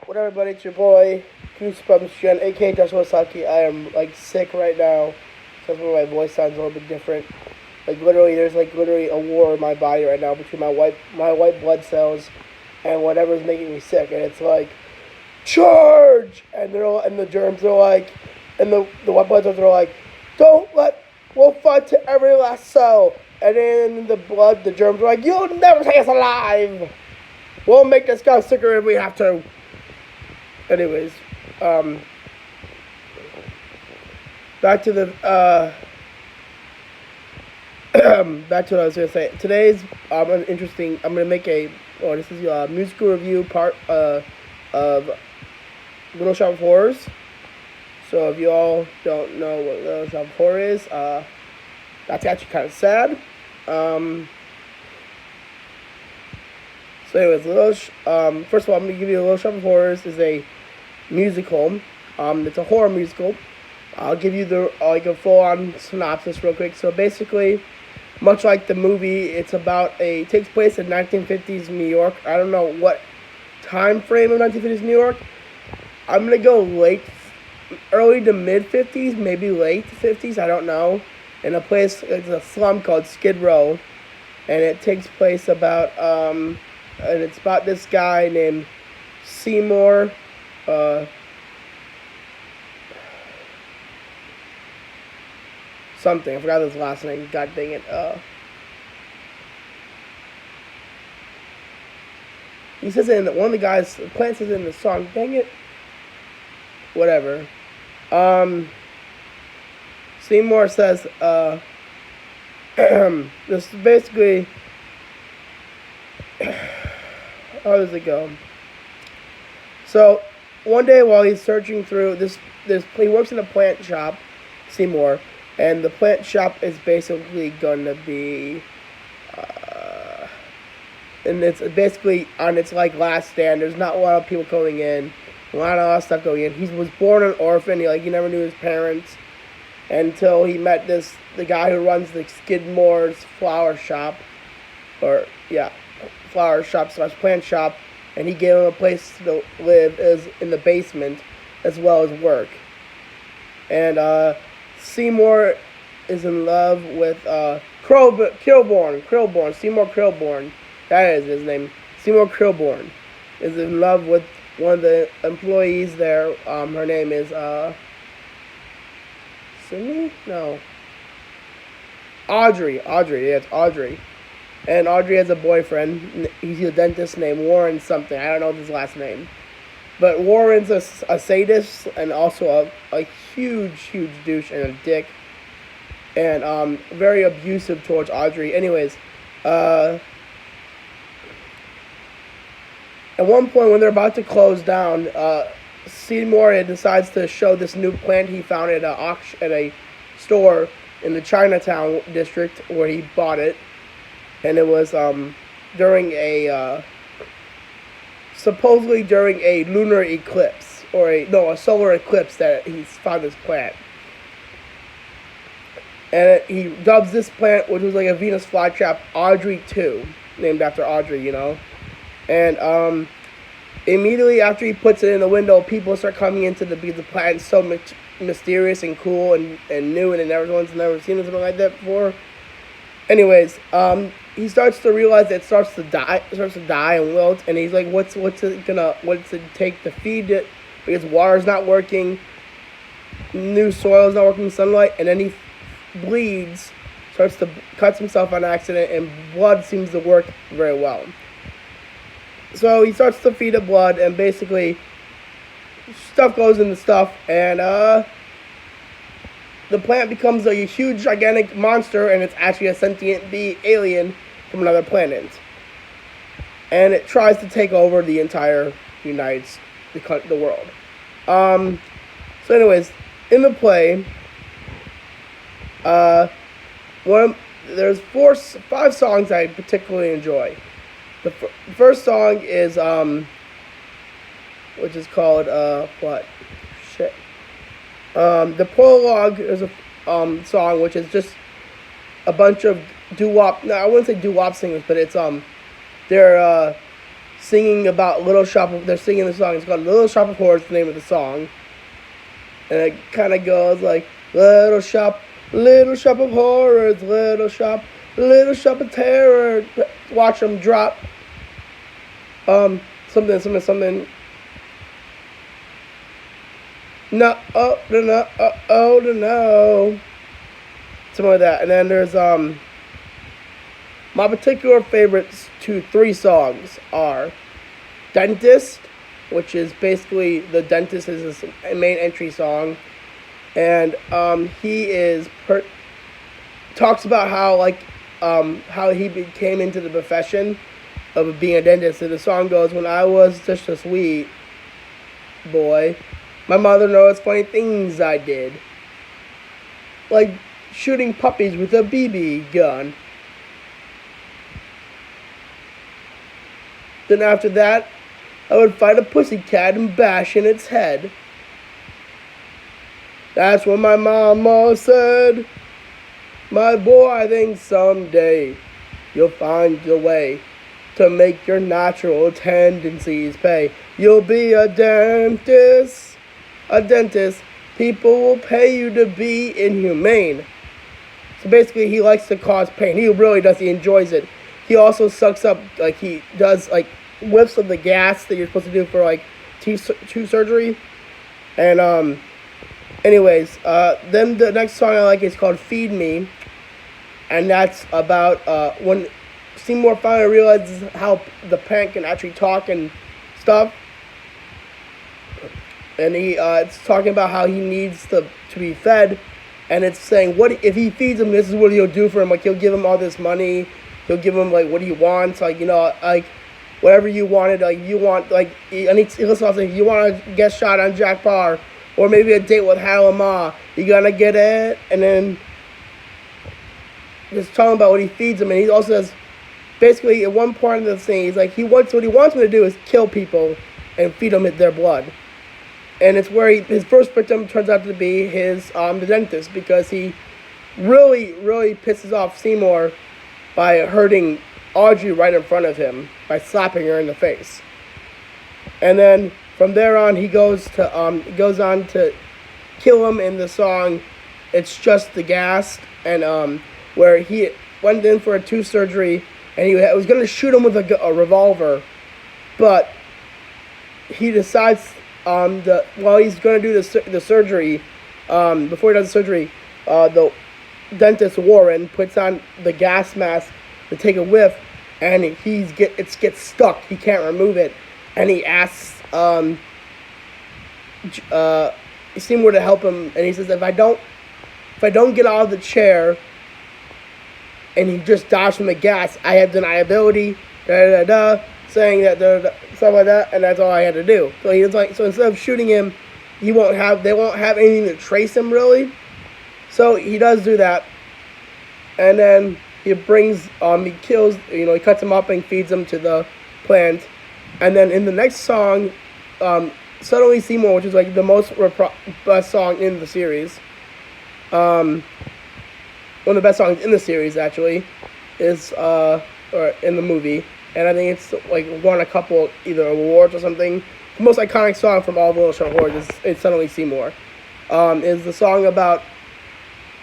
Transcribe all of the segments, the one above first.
What up, everybody? It's your boy Goosebumps Gen, aka Joshua Saki. I am sick right now, so that's why my voice sounds a little bit different. There's literally a war in my body right now between my white blood cells and whatever's making me sick, and it's like charge, and the germs are like, and the white blood cells are like, we'll fight to every last cell, and then the germs are like, you'll never take us alive. We'll make this guy sicker if we have to. Anyways, back to the back to what I was gonna say. Today's an interesting. I'm gonna make this is a musical review part of Little Shop of Horrors. So if you all don't know what Little Shop of Horrors is, that's actually kind of sad. So anyways, first of all, I'm going to give you Little Shop of Horrors is a musical. It's a horror musical. I'll give you a full-on synopsis real quick. So basically, much like the movie, it takes place in 1950s New York. I don't know what time frame of 1950s New York. I'm going to go early to mid-50s, maybe late 50s, I don't know. In it's a slum called Skid Row. And it takes place and it's about this guy named Seymour, something. I forgot his last name. God dang it. He says it one of the guys, Plant says it in the song. Dang it. Whatever. Seymour says, this is basically, how does it go? So, one day while he's searching through he works in a plant shop, Seymour, and the plant shop is basically going to be, and it's basically on its last stand. There's not a lot of people going in, a lot of stuff going in. He was born an orphan. He never knew his parents until he met the guy who runs the Skidmore's flower shop, plant shop, and he gave him a place to live in the basement as well as work. And Seymour is in love with Krillborn. Seymour Krillborn. That is his name. Seymour Krillborn is in love with one of the employees there. Her name is Sydney? No. Audrey. Yeah, it's Audrey. And Audrey has a boyfriend. He's a dentist named Warren something. I don't know his last name. But Warren's a sadist and also a huge douche and a dick. And very abusive towards Audrey. Anyways, at one point when they're about to close down, Seymour decides to show this new plant he found at a store in the Chinatown district where he bought it. And it was supposedly during a lunar eclipse, a solar eclipse that he's found this plant. And he dubs this plant, which was like a Venus flytrap, Audrey 2, named after Audrey, And immediately after he puts it in the window, people start coming into because the plant is so mysterious and cool and new, and everyone's never seen something like that before. Anyways, he starts to realize that it starts to die and wilt, and he's like, what's it take to feed it? Because water's not working, new soil's not working, sunlight, and then he bleeds, cuts himself on accident, and blood seems to work very well. So he starts to feed it blood, and basically stuff goes into stuff, and the plant becomes a huge, gigantic monster, and it's actually a sentient alien from another planet. And it tries to take over the entire the world. So anyways, in the play, there's 5 songs I particularly enjoy. The first song is, which is called, the Prologue is a song which is just a bunch of doo-wop, no, I wouldn't say doo-wop singers, but it's they're singing about Little Shop of, they're singing the song. It's called Little Shop of Horrors, the name of the song. And it kind of goes like, little shop of horrors, little shop of terror. Watch them drop. Something. No, no. Something like that. And then there's, my particular favorites three songs are Dentist, which is basically the dentist is his main entry song. And he talks about how he came into the profession of being a dentist. And the song goes, when I was just a sweet boy, my mother knows funny things I did. Like shooting puppies with a BB gun. Then after that, I would fight a pussycat and bash in its head. That's what my mama said. My boy, I think someday you'll find your way to make your natural tendencies pay. You'll be a dentist. People will pay you to be inhumane. So basically, he likes to cause pain. He really does. He enjoys it. He also sucks up, like, he does, like, whiffs of the gas that you're supposed to do for, like, tooth surgery. And, anyways, then the next song I like is called Feed Me. And that's about, when Seymour finally realizes how the plant can actually talk and stuff. And it's talking about how he needs to be fed. And it's saying, what if he feeds him, this is what he'll do for him. Like, he'll give him all this money. He'll give him, like, what he wants, like, you know, like, whatever you wanted, like, you want, like, and he also saying, you want to get shot on Jack Parr, or maybe a date with Hal and Ma, you gonna get it? And then, just talking about what he feeds him, and he also says, basically, at one point of the thing, he's like, what he wants him to do is kill people and feed them their blood. And it's where his first victim turns out to be the dentist, because he really, really pisses off Seymour by hurting Audrey right in front of him, by slapping her in the face. And then from there on, he goes on to kill him in the song It's Just the Gas, and where he went in for a tooth surgery, and he was going to shoot him with a revolver, but he decides while he's going to do the surgery, before he does the surgery, the dentist Warren puts on the gas mask to take a whiff, and it gets stuck. He can't remove it, and he asks Seymour to help him, and he says, if I don't get out of the chair, and he just dies from the gas, I have deniability, saying that stuff like that, and that's all I had to do. So he was like, so instead of shooting him, they won't have anything to trace him really. So he does do that, and then he kills, he cuts him up and feeds him to the plant, and then in the next song, Suddenly Seymour, which is like the most best song in the series, one of the best songs in the series actually, is or in the movie, and I think it's like won a couple either awards or something. The most iconic song from all of Little Shop of Horrors is Suddenly Seymour. Is the song about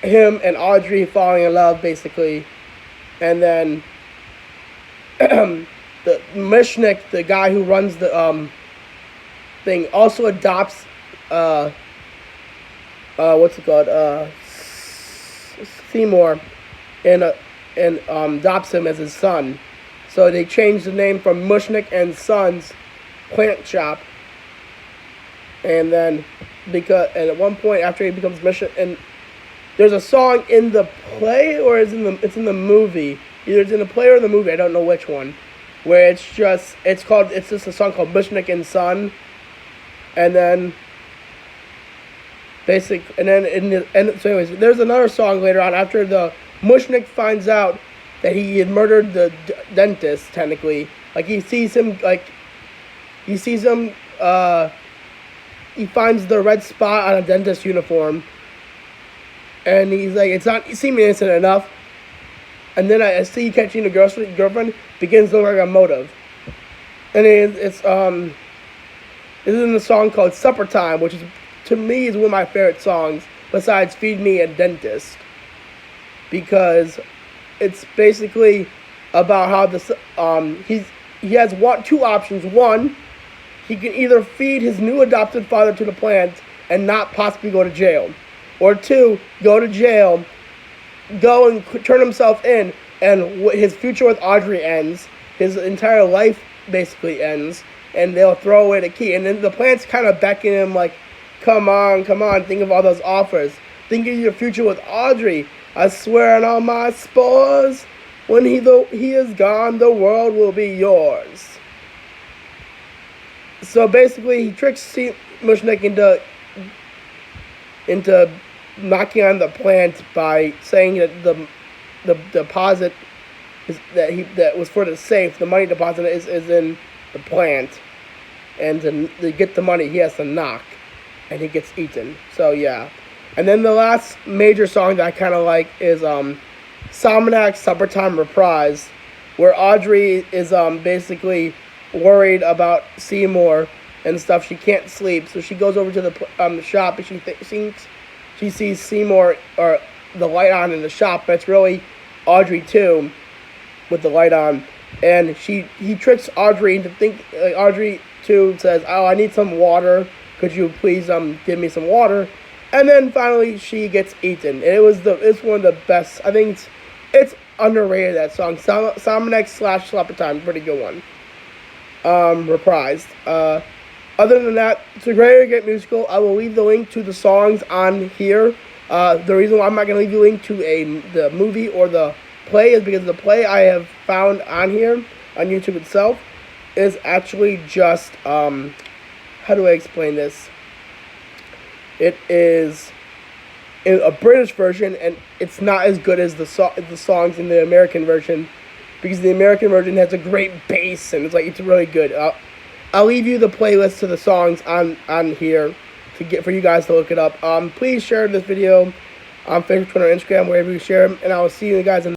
him and Audrey falling in love, basically. And then the Mishnik, the guy who runs the thing, also adopts Seymour, and adopts him as his son. So they changed the name from Mushnick and Sons Plant Shop. And then at one point after he becomes Mission, and there's a song in the play or it's in the movie. Either it's in the play or the movie, I don't know which one. Where it's just a song called Mushnick and Son. And then so anyways, there's another song later on after the Mushnick finds out that he had murdered the dentist, technically. Like he finds the red spot on a dentist uniform, and he's like, it's not seeming innocent enough. And then I see catching the girlfriend begins to look like a motive. And it's in the song called Suppertime, which is, to me, is one of my favorite songs besides Feed Me a Dentist, because it's basically about how he has two options. One, he can either feed his new adopted father to the plant and not possibly go to jail, or two, go to jail, go and turn himself in, and his future with Audrey ends. His entire life basically ends, and they'll throw away the key. And then the plant's kind of beckoning him like, come on, think of all those offers. Think of your future with Audrey. I swear on all my spores, when he is gone, the world will be yours. So basically, he tricks Mushnik into knocking on the plant by saying that the deposit that was for the safe, the money deposit is in the plant, and to get the money, he has to knock, and he gets eaten. So yeah. And then the last major song that I kind of like is Salmonak's Suppertime Reprise, where Audrey is basically worried about Seymour and stuff. She can't sleep, so she goes over to the shop, and she sees Seymour or the light on in the shop, but it's really Audrey too, with the light on. And he tricks Audrey into Audrey too says, "Oh, I need some water. Could you please give me some water?" And then finally she gets eaten. And it's one of the best. I think it's underrated, that song. Salmonex / Suppertime, pretty good one. Reprised. Other than that, it's a great musical. I will leave the link to the songs on here. The reason why I'm not going to leave you a link to the movie or the play is because the play I have found on here, on YouTube itself, is actually just, how do I explain this? It is in a British version, and it's not as good as the songs in the American version, because the American version has a great bass, and it's really good. I'll leave you the playlist to the songs on here for you guys to look it up. Please share this video on Facebook, Twitter, Instagram, wherever you share them, and I will see you guys in